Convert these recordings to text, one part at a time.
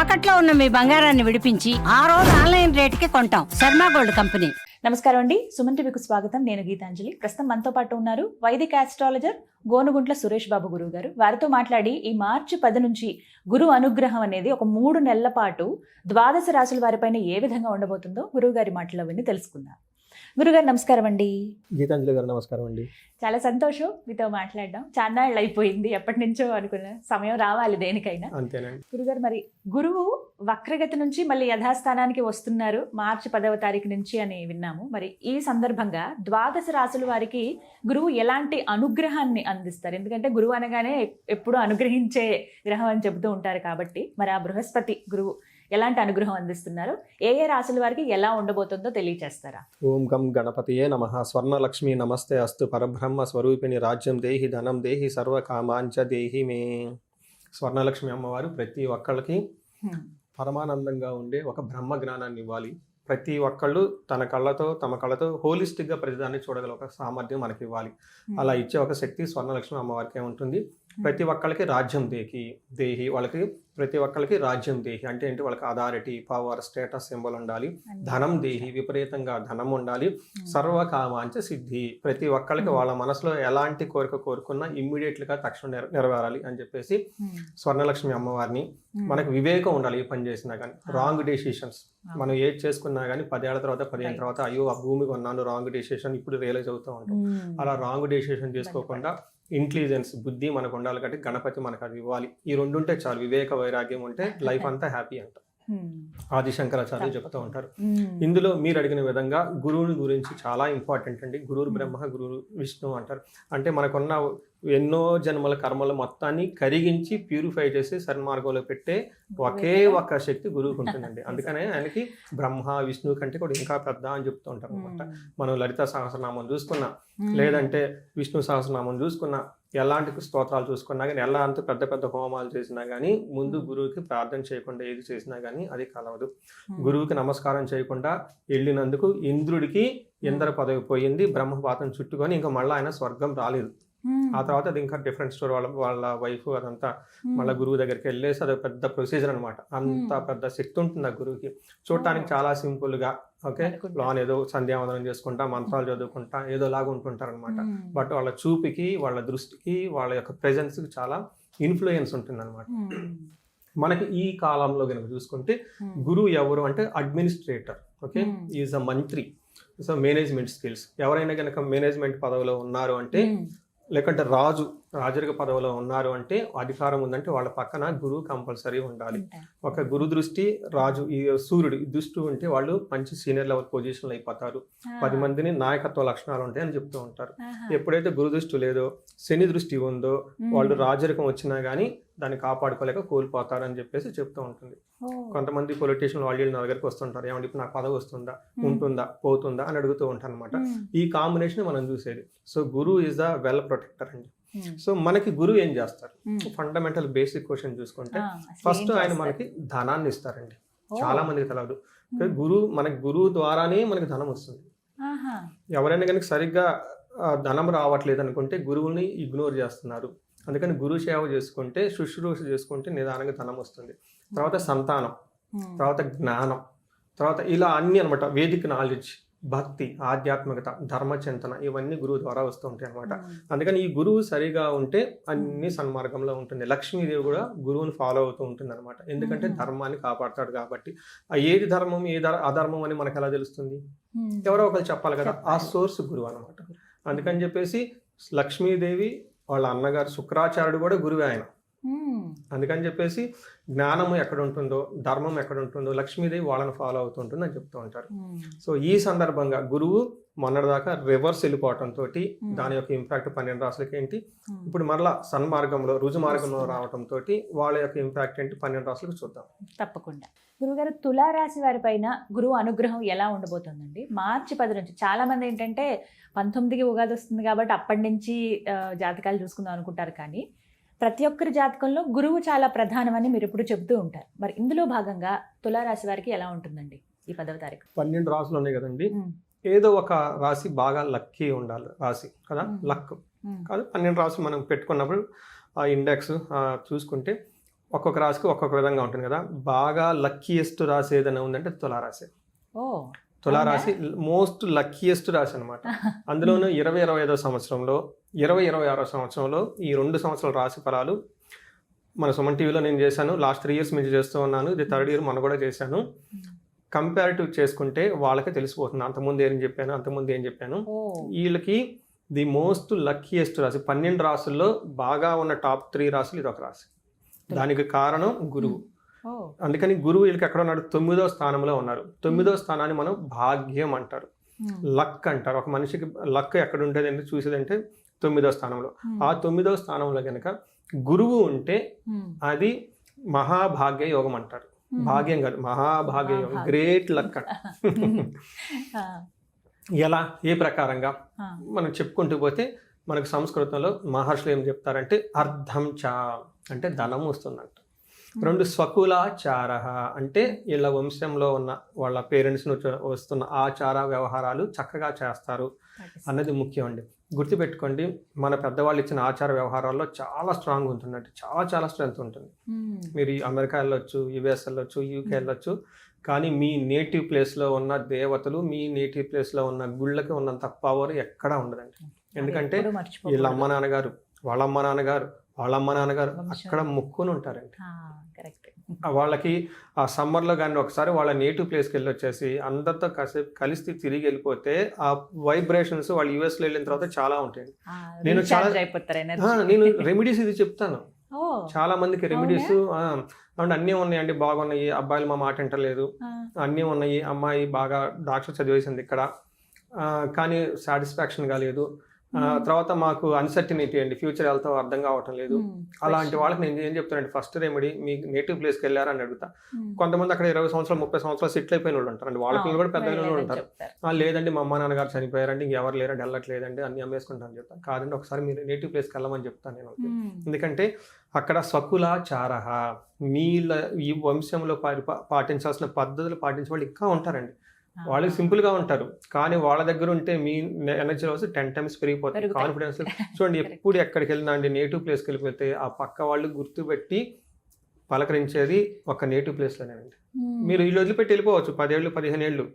తాకట్లో ఉన్న మీ బంగారాన్ని విడిపించి ఆ రోజు ఆన్లైన్ రేటుకి కొంటాం. Sharma gold company. నమస్కారం అండి, సుమన్ టీవీకి స్వాగతం. నేను గీతాంజలి. ప్రస్తుతం మనతో పాటు ఉన్నారు వైదిక ఆస్ట్రాలజర్ గోనుగుంట్ల సురేష్ బాబు గురువు గారు. వారితో మాట్లాడి ఈ మార్చి 10 నుంచి గురు అనుగ్రహం అనేది ఒక 3 నెలల పాటు ద్వాదశ రాశుల వారిపైన ఏ విధంగా ఉండబోతుందో గురువు గారి మాటలో విని తెలుసుకుందాం. గురుగారు నమస్కారం అండి. గీతాంజలి గారు నమస్కారం అండి. చాలా సంతోషం మీతో మాట్లాడడం. చాన్నాళ్ళు అయిపోయింది, ఎప్పటి నుంచో అనుకున్న సమయం రావాలి దేనికైనా. అంతేనండి. గురుగారు, మరి గురువు వక్రగతి నుంచి మళ్ళీ యథాస్థానానికి వస్తున్నారు మార్చి 10వ తారీఖు నుంచి అని విన్నాము. మరి ఈ సందర్భంగా ద్వాదశ రాశుల వారికి గురువు ఎలాంటి అనుగ్రహాన్ని అందిస్తారు? ఎందుకంటే గురువు అనగానే ఎప్పుడు అనుగ్రహించే గ్రహం అని చెబుతూ ఉంటారు కాబట్టి, మరి ఆ బృహస్పతి గురువు ఎలాంటి అనుగ్రహం అందిస్తున్నారు, ఏ ఏ రాశుల వారికి ఎలా ఉండబోతుందో తెలియజేస్తారా? ఓం గం గణపతియే నమః. స్వర్ణలక్ష్మి నమస్తే అస్తు. పరబ్రహ్మ స్వరూపిణి రాజ్యం దేహి ధనం దేహి సర్వకామాంచ దేహి మే. స్వర్ణలక్ష్మి అమ్మవారు ప్రతి ఒక్కళ్ళకి పరమానందంగా ఉండే ఒక బ్రహ్మ జ్ఞానాన్ని ఇవ్వాలి. ప్రతి ఒక్కళ్ళు తమ కళ్ళతో హోలిస్టిక్గా ప్రతిదాన్ని చూడగల ఒక సామర్థ్యం మనకి ఇవ్వాలి. అలా ఇచ్చే ఒక శక్తి స్వర్ణలక్ష్మి అమ్మవారికి ఉంటుంది. ప్రతి ఒక్కళ్ళకి రాజ్యం దేహి వాళ్ళకి ప్రతి ఒక్కళ్ళకి రాజ్యం దేహి అంటే ఏంటి, వాళ్ళకి అథారిటీ, పవర్, స్టేటస్ సింబల్ ఉండాలి. ధనం దేహి, విపరీతంగా ధనం ఉండాలి. సర్వకామాంచ సిద్ధి, ప్రతి ఒక్కళ్ళకి వాళ్ళ మనసులో ఎలాంటి కోరిక కోరుకున్నా ఇమ్మీడియట్గా తక్షణం నెరవేరాలి అని చెప్పేసి స్వర్ణలక్ష్మి అమ్మవారిని. మనకు వివేకం ఉండాలి. ఏ పని చేసినా కానీ రాంగ్ డెసిషన్స్ మనం ఏది చేసుకున్నా కానీ 10 ఏళ్ల తర్వాత 15 తర్వాత అయ్యో ఆ భూమి కొన్నాను రాంగ్ డెసిషన్ ఇప్పుడు రియలైజ్ అవుతూ ఉంటాం. అలా రాంగ్ డెసిషన్ చేసుకోకుండా ఇంటెలిజెన్స్, బుద్ధి మనకు ఉండాలి. కాబట్టి గణపతి మనకు అది ఇవ్వాలి. ఈ 2 ఉంటే చాలు. వివేక వైరాగ్యం ఉంటే లైఫ్ అంతా హ్యాపీ అంట ఆది శంకరాచార్య చెప్తూ ఉంటారు. ఇందులో మీరు అడిగిన విధంగా గురువుని గురించి చాలా ఇంపార్టెంట్ అండి. గురువు బ్రహ్మ, గురువు విష్ణు అంటారు. అంటే మనకున్న ఎన్నో జన్మల కర్మల మొత్తాన్ని కరిగించి ప్యూరిఫై చేసి సన్మార్గంలో పెట్టే ఒకే ఒక్క శక్తి గురువుకు ఉంటుందండి. అందుకనే ఆయనకి బ్రహ్మ విష్ణువు కంటే కూడా ఇంకా పెద్ద అని చెప్తూ ఉంటారు అనమాట. మనం లలిత సహస్రనామం చూసుకున్నా, లేదంటే విష్ణు సహస్రనామం చూసుకున్నా, ఎలాంటి స్తోత్రాలు చూసుకున్నా కానీ, ఎలాంటి పెద్ద పెద్ద హోమాలు చేసినా కానీ ముందు గురువుకి ప్రార్థన చేయకుండా ఏది చేసినా కానీ అది కలవదు. గురువుకి నమస్కారం చేయకుండా వెళ్ళినందుకు ఇంద్రుడికి ఇంద్ర పదవి పోయింది, బ్రహ్మపాతం చుట్టుకొని ఇంకా మళ్ళీ ఆయన స్వర్గం రాలేదు. ఆ తర్వాత అది ఇంకా డిఫరెంట్ స్టోరీ. వాళ్ళ వైఫ్ అదంతా మళ్ళీ గురువు దగ్గరికి వెళ్ళేసి అది పెద్ద ప్రొసీజర్ అనమాట. అంత పెద్ద శక్తి ఉంటుంది ఆ గురువుకి. చూడటానికి చాలా సింపుల్ గా ఓకే లాన్ ఏదో సంధ్యావందనం చేసుకుంటా మంత్రాలు చదువుకుంటా ఏదో లాగా ఉంటుంటారు అనమాట. బట్ వాళ్ళ చూపుకి, వాళ్ళ దృష్టికి, వాళ్ళ యొక్క ప్రెజెన్స్ కి చాలా ఇన్ఫ్లుయెన్స్ ఉంటుంది అనమాట. మనకి ఈ కాలంలో కనుక చూసుకుంటే గురువు ఎవరు అంటే అడ్మినిస్ట్రేటర్, ఓకే, ఈజ్ అ మంత్రి. సో మేనేజ్మెంట్ స్కిల్స్, ఎవరైనా కనుక మేనేజ్మెంట్ పదవిలో ఉన్నారు అంటే, లేకంటే రాజరిక పదవిలో ఉన్నారు అంటే, అధికారం ఉందంటే వాళ్ళ పక్కన గురువు కంపల్సరీ ఉండాలి. ఒక గురు దృష్టి రాజు ఈ సూర్యుడు దృష్టి ఉంటే వాళ్ళు మంచి సీనియర్ లెవెల్ పొజిషన్లు అయిపోతారు. 10 మందిని నాయకత్వ లక్షణాలు ఉంటాయి అని చెప్తూ ఉంటారు. ఎప్పుడైతే గురు దృష్టి లేదో, శని దృష్టి ఉందో, వాళ్ళు రాజరికం వచ్చినా కానీ దాన్ని కాపాడుకోలేక కోల్పోతారు అని చెప్పేసి చెప్తూ ఉంటుంది. కొంతమంది పొలిటీషియన్ వాళ్ళు నా దగ్గరికి వస్తుంటారు, ఏమంటే ఇప్పుడు నాకు పదవి వస్తుందా, ఉంటుందా, పోతుందా అని అడుగుతూ ఉంటారు అనమాట. ఈ కాంబినేషన్ మనం చూసేది. So Guru is the well protector అండి. సో మనకి గురువు ఏం చేస్తారు? ఫండమెంటల్ బేసిక్ క్వశ్చన్ చూసుకుంటే ఫస్ట్ ఆయన మనకి ధనాన్ని ఇస్తారండి. చాలా మందికి తెలియదు. మనకి గురువు ద్వారానే మనకి ధనం వస్తుంది. ఎవరైనా కనుక సరిగ్గా ధనం రావట్లేదు అనుకుంటే గురువుని ఇగ్నోర్ చేస్తున్నారు. అందుకని గురు సేవ చేసుకుంటే, శుశ్రూష చేసుకుంటే నిదానంగా ధనం వస్తుంది. తర్వాత సంతానం, తర్వాత జ్ఞానం, తర్వాత ఇలా అన్ని అనమాట. వేదిక నాలెడ్జ్, భక్తి, ఆధ్యాత్మికత, ధర్మచింతన ఇవన్నీ గురువు ద్వారా వస్తూ ఉంటాయి అనమాట. అందుకని ఈ గురువు సరిగా ఉంటే అన్ని సన్మార్గంలో ఉంటుంది. లక్ష్మీదేవి కూడా గురువుని ఫాలో అవుతూ ఉంటుంది అనమాట. ఎందుకంటే ధర్మాన్ని కాపాడతాడు కాబట్టి. ఏది ధర్మం ఏది అధర్మం అని మనకు ఎలా తెలుస్తుంది? ఎవరో ఒకరు చెప్పాలి కదా. ఆ సోర్స్ గురువు అనమాట. అందుకని చెప్పేసి లక్ష్మీదేవి వాళ్ళ అన్నగారు శుక్రాచార్యుడు కూడా గురువే ఆయన. అందుకని చెప్పేసి జ్ఞానము ఎక్కడ ఉంటుందో, ధర్మం ఎక్కడ ఉంటుందో లక్ష్మీదేవి వాళ్ళని ఫాలో అవుతుంటుంది అని చెప్తూ ఉంటారు. సో ఈ సందర్భంగా గురువు మొన్నటిదాకా రివర్స్ వెళ్ళిపోవటంతో దాని యొక్క ఇంపాక్ట్ 12 రాశులకి ఏంటి, ఇప్పుడు మరలా సన్మార్గంలో రుజు మార్గంలో రావడంతో వాళ్ళ యొక్క ఇంపాక్ట్ ఏంటి 12 రాశులకు చూద్దాం. తప్పకుండా. గురుగారు, తులారాశి వారి పైన గురువు అనుగ్రహం ఎలా ఉండబోతుందండి మార్చి 10 నుంచి? చాలా మంది ఏంటంటే 19కి ఉగాది వస్తుంది కాబట్టి అప్పటి నుంచి జాతకాలు చూసుకుందాం అనుకుంటారు. కానీ ప్రతి ఒక్కరి జాతకంలో గురువు చాలా ప్రధానమని మీరు ఎప్పుడు చెబుతూ ఉంటారు. మరి ఇందులో భాగంగా తులారాశి వారికి ఎలా ఉంటుందండి ఈ 10వ తారీఖు? 12 రాశులు ఉన్నాయి కదండి. ఏదో ఒక రాశి బాగా లక్కీ ఉండాలి రాశి కదా, లక్ కాదు. 12 రాశులు మనం పెట్టుకున్నప్పుడు ఆ ఇండెక్స్ చూసుకుంటే ఒక్కొక్క రాశికి ఒక్కొక్క విధంగా ఉంటుంది కదా. బాగా లక్కీయెస్ట్ రాశి ఏదైనా ఉందంటే తులారాశి. ఓ తులారాశి మోస్ట్ లక్కీయెస్ట్ రాశి అనమాట. అందులోనూ 2025 సంవత్సరంలో 2026 సంవత్సరంలో ఈ 2 సంవత్సరాల రాశి ఫలాలు మన సుమన్ టీవీలో నేను చేశాను. లాస్ట్ 3 years నుంచి చేస్తూ ఉన్నాను. ఇది 3rd year మనం కూడా చేశాను. కంపారిటివ్ చేసుకుంటే వాళ్ళకే తెలిసిపోతుంది అంతకుముందు ఏం చెప్పాను. వీళ్ళకి ది మోస్ట్ లక్కీయెస్ట్ రాశి 12 రాశుల్లో బాగా ఉన్న టాప్ 3 రాశులు ఇది ఒక రాశి. దానికి కారణం గురువు. అందుకని గురువు వీళ్ళకి ఎక్కడ ఉన్నాడు? 9వ స్థానంలో ఉన్నారు. 9వ స్థానాన్ని మనం భాగ్యం అంటారు, లక్ అంటారు. ఒక మనిషికి లక్ ఎక్కడ ఉంటుంది అంటే చూసేదంటే 9వ స్థానంలో. ఆ 9వ స్థానంలో కనుక గురువు ఉంటే అది మహాభాగ్య యోగం అంటారు. భాగ్యం కాదు, మహాభాగ్య యోగం, గ్రేట్ లక్. ఎలా, ఏ ప్రకారంగా మనం చెప్పుకుంటూ పోతే మనకు సంస్కృతంలో మహర్షులు ఏం చెప్తారంటే అర్థం చ అంటే ధనం వస్తుందంట. 2 స్వకులాచార అంటే వీళ్ళ వంశంలో ఉన్న వాళ్ళ పేరెంట్స్ నుంచి వస్తున్న ఆచార వ్యవహారాలు చక్కగా చేస్తారు అన్నది ముఖ్యం అండి. గుర్తుపెట్టుకోండి, మన పెద్దవాళ్ళు ఇచ్చిన ఆచార వ్యవహారాల్లో చాలా స్ట్రాంగ్ ఉంటుందండి. చాలా స్ట్రెంత్ ఉంటుంది. మీరు అమెరికా వెళ్ళొచ్చు, యుఎస్ వెళ్ళొచ్చు, యూకే వెళ్ళొచ్చు, కానీ మీ నేటివ్ ప్లేస్లో ఉన్న దేవతలు, మీ నేటివ్ ప్లేస్లో ఉన్న గుళ్ళకి ఉన్నంత పవర్ ఎక్కడా ఉండదండి. ఎందుకంటే వీళ్ళ అమ్మ నాన్నగారు, వాళ్ళ అమ్మ నాన్నగారు, వాళ్ళ అమ్మ నాన్నగారు అక్కడ ముక్కుని ఉంటారండి. వాళ్ళకి ఆ సమ్మర్లో కానీ ఒకసారి వాళ్ళ నేటివ్ ప్లేస్కి వెళ్ళి వచ్చేసి అందరితో కలిసి తిరిగి వెళ్ళిపోతే ఆ వైబ్రేషన్స్ వాళ్ళు యూఎస్లో వెళ్ళిన తర్వాత చాలా ఉంటాయి. నేను రెమెడీస్ ఇది చెప్తాను చాలా మందికి. రెమెడీస్ అన్నీ ఉన్నాయండి, బాగున్నాయి. అబ్బాయిలు మా మాట వింటలేదు, అన్నీ ఉన్నాయి. అమ్మాయి బాగా డాక్టర్ చదివేసింది ఇక్కడ, కానీ సాటిస్ఫాక్షన్ కాలేదు. తర్వాత మాకు అన్సర్టినిటీ అండి, ఫ్యూచర్ వెళ్తా అర్థం కావటం లేదు. అలాంటి వాళ్ళకి నేను ఏం చెప్తానంటే ఫస్ట్ రెమెడీ మీ నేటివ్ ప్లేస్కి వెళ్ళారని అడుగుతా. కొంతమంది అక్కడ 20 సంవత్సరాలు 30 సంవత్సరాలు సెటిల్ అయిపోయిన వాళ్ళు ఉంటారండి. వాళ్ళ పిల్లలు కూడా పెద్ద వాళ్ళు ఉంటారు. లేదండి మా అమ్మ నాన్నగారు చనిపోయారండి, ఇంకెవరు లేరండి, వెళ్ళట్లేదండి, అన్ని అమ్మేసుకుంటాను చెప్తాను. కాదండి, ఒకసారి మీరు నేటివ్ ప్లేస్కి వెళ్ళమని చెప్తాను నేను. ఎందుకంటే అక్కడ స్వకులాచార, మీళ్ళ ఈ వంశంలో పాటించాల్సిన పద్ధతులు పాటించే వాళ్ళు ఇంకా ఉంటారండి. వాళ్ళు సింపుల్ గా ఉంటారు, కానీ వాళ్ళ దగ్గర ఉంటే మీ ఎనర్జీ లెవెల్స్ 10 times పెరిగిపోతాయి. కాన్ఫిడెన్స్ చూడండి, ఎప్పుడు ఎక్కడికి వెళ్ళినా అండి నేటివ్ ప్లేస్కి వెళ్ళిపోతే ఆ పక్క వాళ్ళు గుర్తుపెట్టి పలకరించేది ఒక నేటివ్ ప్లేస్లోనేనండి. మీరు ఇల్లు వదిలిపెట్టి వెళ్ళిపోవచ్చు 10 ఏళ్ళు 15 ఏళ్ళు,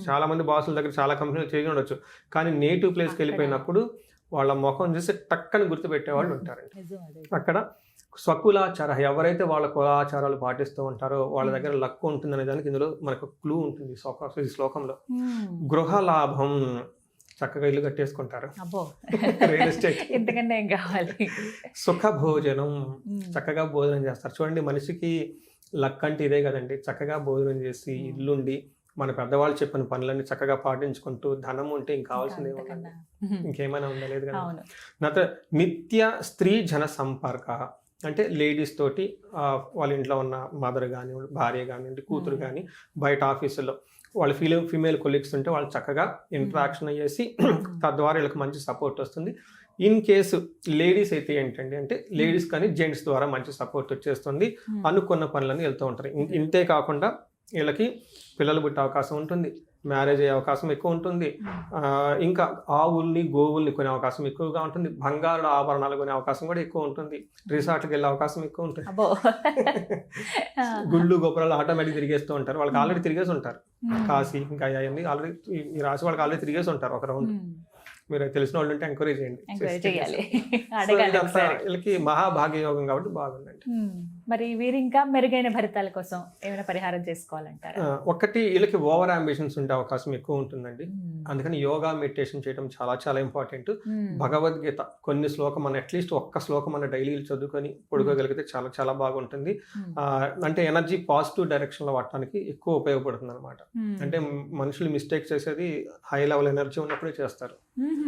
చాలా మంది బాసుల దగ్గర చాలా కంపెనీలు చేసి ఉండొచ్చు, కానీ నేటివ్ ప్లేస్కి వెళ్ళిపోయినప్పుడు వాళ్ళ ముఖం చూసి టక్కని గుర్తుపెట్టే వాళ్ళు ఉంటారండి. అక్కడ స్వకులాచార, ఎవరైతే వాళ్ళ కులాచారాలు పాటిస్తూ ఉంటారో వాళ్ళ దగ్గర లక్ ఉంటుందనే దానికి ఇందులో మనకు క్లూ ఉంటుంది ఈ శ్లోకంలో. గృహ లాభం, చక్కగా ఇల్లు కట్టేసుకుంటారు, రియల్ ఎస్టేట్. సుఖ భోజనం, చక్కగా భోజనం చేస్తారు. చూడండి, మనిషికి లక్ అంటే ఇదే కదండి, చక్కగా భోజనం చేసి ఇల్లుండి మన పెద్దవాళ్ళు చెప్పిన పనులన్నీ చక్కగా పాటించుకుంటూ ధనం ఉంటే ఇంక కావాల్సింది ఏమన్నా, ఇంకేమైనా ఉందా? లేదు కదా. నా నిత్య స్త్రీ జన సంపర్క అంటే లేడీస్ తోటి వాళ్ళ ఇంట్లో ఉన్న మదర్ కానివ్వండి, భార్య కానివ్వండి, కూతురు కానీ, బయట ఆఫీసుల్లో వాళ్ళ ఫీమేల్ కొలీగ్స్ ఉంటే వాళ్ళు చక్కగా ఇంటరాక్షన్ అయ్యేసి తద్వారా వీళ్ళకి మంచి సపోర్ట్ వస్తుంది. ఇన్ కేసు లేడీస్ అయితే ఏంటండి అంటే లేడీస్ కానీ జెంట్స్ ద్వారా మంచి సపోర్ట్ వచ్చేస్తుంది, అనుకున్న పనులన్నీ వెళ్తూ ఉంటారు. ఇంతే కాకుండా వీళ్ళకి పిల్లలు పుట్టే అవకాశం ఉంటుంది, మ్యారేజ్ అయ్యే అవకాశం ఎక్కువ ఉంటుంది, ఇంకా ఆవుల్ని గోవుల్ని కొనే అవకాశం ఎక్కువగా ఉంటుంది, బంగారు ఆభరణాలు కొనే అవకాశం కూడా ఎక్కువ ఉంటుంది, రిసార్ట్కి వెళ్ళే అవకాశం ఎక్కువ ఉంటుంది. గుళ్ళు గోపురాలు ఆటోమేటిక్ తిరిగేస్తూ ఉంటారు, వాళ్ళకి ఆల్రెడీ తిరిగేసి ఉంటారు. కాశీ ఇంకా అవన్నీ ఆల్రెడీ ఈ రాశి వాళ్ళకి ఆల్రెడీ తిరిగేసి ఉంటారు ఒక రౌండ్. మీరు తెలిసిన వాళ్ళు ఉంటే ఎంకరేజ్ చేయండి. వీళ్ళకి మహాభాగ్య యోగం కాబట్టి బాగుందండి. మరి వీరు ఇంకా మెరుగైన ఫలితాల కోసం ఏమైనా పరిహారం చేసుకోవాలంటారు? ఒకటి, వీళ్ళకి ఓవర్ అంబిషన్స్ ఉండే అవకాశం ఎక్కువ ఉంటుందండి. అందుకని యోగా మెడిటేషన్ చేయడం చాలా చాలా ఇంపార్టెంట్. భగవద్గీత కొన్ని శ్లోకం మన అట్లీస్ట్ ఒక్క శ్లోకం మన డైలీ చదువుకొని పడుకోగలిగితే చాలా చాలా బాగుంటుంది. అంటే ఎనర్జీ పాజిటివ్ డైరెక్షన్ లో వాడటానికి ఎక్కువ ఉపయోగపడుతుంది అనమాట. అంటే మనుషులు మిస్టేక్ చేసేది హై లెవెల్ ఎనర్జీ ఉన్నప్పుడే చేస్తారు.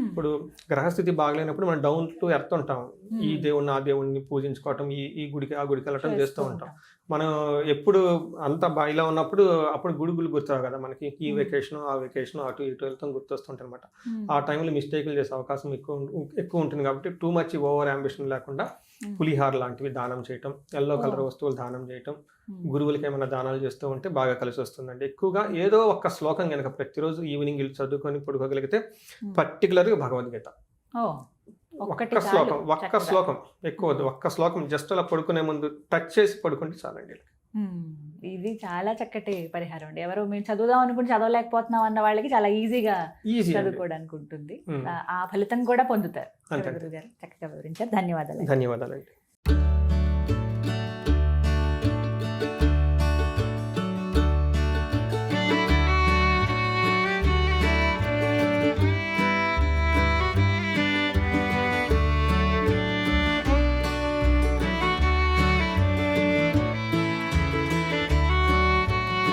ఇప్పుడు గ్రహస్థితి బాగలేనప్పుడు మనం డౌన్ టు ఎర్త్ ఉంటాం, ఈ దేవుణ్ణి ఆ దేవుణ్ణి పూజించుకోవటం, ఈ గుడికి ఆ గుడికి వెళ్ళటం చేస్తూ ఉంటాం. మనం ఎప్పుడు అంత బాయిలో ఉన్నప్పుడు అప్పుడు గుడుగులు గుర్తావు కదా మనకి, ఈ వెకేషన్ ఆ వెకేషన్ అటు ఇటు వెళ్తాం గుర్తొస్తుంటాయి అనమాట. ఆ టైంలో మిస్టేక్లు చేసే అవకాశం ఎక్కువ ఉంటుంది. కాబట్టి టూ మచ్ ఓవర్ అంబిషన్ లేకుండా పులిహార లాంటివి దానం చేయటం, ఎల్లో కలర్ వస్తువులు దానం చేయటం, గురువులకి ఏమైనా దానాలు చేస్తూ ఉంటే బాగా కలిసి వస్తుందండి. ఎక్కువగా ఏదో ఒక్క శ్లోకం కనుక ప్రతిరోజు ఈవినింగ్ వెళ్ళి చదువుకొని పడుకోగలిగితే, పర్టికులర్గా భగవద్గీత ఒక్కటి ఒక్క చాలు, శ్లోకం, ఒక్క చక్కగా. శ్లోకం ఎక్కువ వద్దు, ఒక్క శ్లోకం జస్ట్ అలా పడుకునే ముందు టచ్ చేసి పడుకుంటే చాలండి. ఇది చాలా చక్కటి పరిహారం అండి. ఎవరు మేము చదువుదాం అనుకుంటే చదవలేకపోతున్నాం అన్న వాళ్ళకి చాలా ఈజీగా ఈజీ చదువుకోవడానికి ఉంటుంది. మ్మ్. ఆ ఫలితం కూడా పొందుతారు. అంతే. గురువు గారు చక్కగా వివరించారు. ధన్యవాదాలు. ధన్యవాదాలండి.